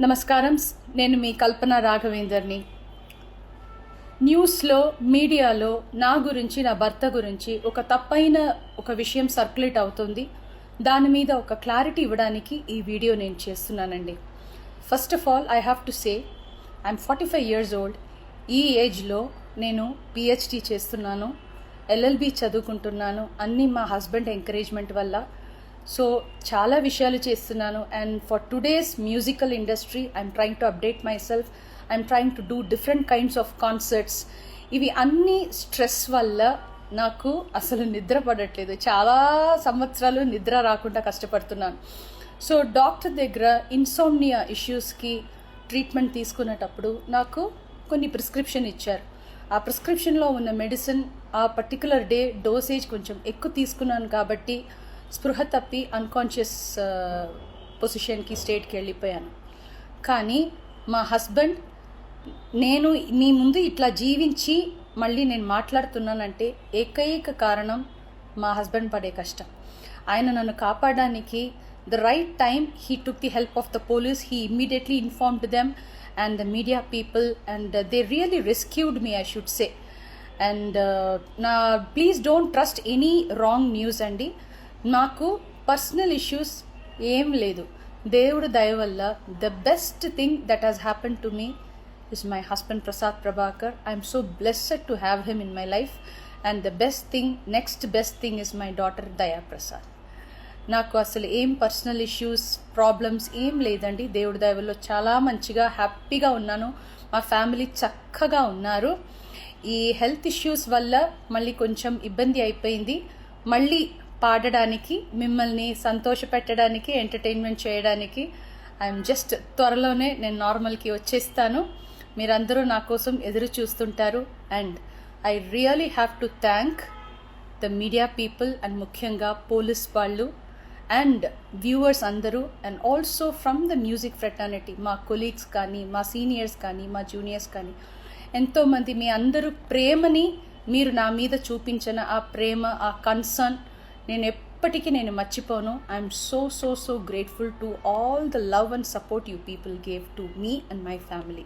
నమస్కారం. నేను మీ కల్పన రాఘవేందర్ని. న్యూస్లో, మీడియాలో నా గురించి, నా భర్త గురించి ఒక తప్పైన ఒక విషయం సర్క్యులేట్ అవుతుంది. దాని మీద ఒక క్లారిటీ ఇవ్వడానికి ఈ వీడియో నేను చేస్తున్నానండి. First of all I have to say I'm 45 years old. ఈ ఏజ్లో నేను పిహెచ్డి చేస్తున్నాను, ఎల్ఎల్బి చదువుకుంటున్నాను. అన్నీ మా హస్బెండ్ ఎంకరేజ్మెంట్ వల్ల. సో చాలా విషయాలు చేస్తున్నాను. And for today's musical industry I'm trying to update my self. I'm trying to do different kinds of concerts. ఇవి అన్ని స్ట్రెస్ వల్ల నాకు అసలు నిద్ర పడట్లేదు. చాలా సంవత్సరాలు నిద్ర రాకుండా కష్టపడుతున్నాను. సో డాక్టర్ దగ్గర ఇన్సోమ్నియా ఇష్యూస్కి ట్రీట్మెంట్ తీసుకునేటప్పుడు నాకు కొన్ని ప్రిస్క్రిప్షన్ ఇచ్చారు. ఆ ప్రిస్క్రిప్షన్లో ఉన్న మెడిసిన్ ఆ పర్టికులర్ డే డోసేజ్ కొంచెం ఎక్కువ తీసుకున్నాను కాబట్టి స్పృహ తప్పి అన్కాన్షియస్ పొజిషన్కి స్టేట్కి వెళ్ళిపోయాను. కానీ మా హస్బెండ్, నేను మీ ముందు ఇట్లా జీవించి మళ్ళీ నేను మాట్లాడుతున్నానంటే ఏకైక కారణం మా హస్బెండ్ పడే కష్టం. ఆయన నన్ను కాపాడడానికి the right time he took the help of the police. He immediately informed them and the media people and they really rescued me, I should say. And please don't trust any wrong news అండి. నాకు personal issues ఏం లేదు. దేవుడు దయ వల్ల the best thing that has happen to me is my husband Prasad Prabhakar. I'm so blessed to have him in my life. And the best thing, next best thing is my daughter దయా ప్రసాద్. నాకు అసలు ఏం personal issues, problems ఏం లేదండి. దేవుడి దయ వల్ల చాలా మంచిగా హ్యాపీగా ఉన్నాను. మా ఫ్యామిలీ చక్కగా ఉన్నారు. ఈ హెల్త్ ఇష్యూస్ వల్ల మళ్ళీ కొంచెం ఇబ్బంది అయిపోయింది. మళ్ళీ పాడడానికి, మిమ్మల్ని సంతోష పెట్టడానికి, ఎంటర్టైన్మెంట్ చేయడానికి ఐఎమ్ జస్ట్ త్వరలోనే నేను నార్మల్కి వచ్చేస్తాను. మీరందరూ నా కోసం ఎదురు చూస్తుంటారు. And I really have to thank the media people and ముఖ్యంగా పోలీస్ వాళ్ళు అండ్ వ్యూవర్స్ అందరూ. And also from the music fraternity, మా కొలీగ్స్ కానీ, మా సీనియర్స్ కానీ, మా జూనియర్స్ కానీ, ఎంతోమంది మీ అందరూ ప్రేమని, మీరు నా మీద చూపించిన ఆ ప్రేమ, ఆ కన్సర్న్ నేను ఎప్పటికీ మర్చిపోను. I'm so grateful to all the love and support you people gave to me and my family.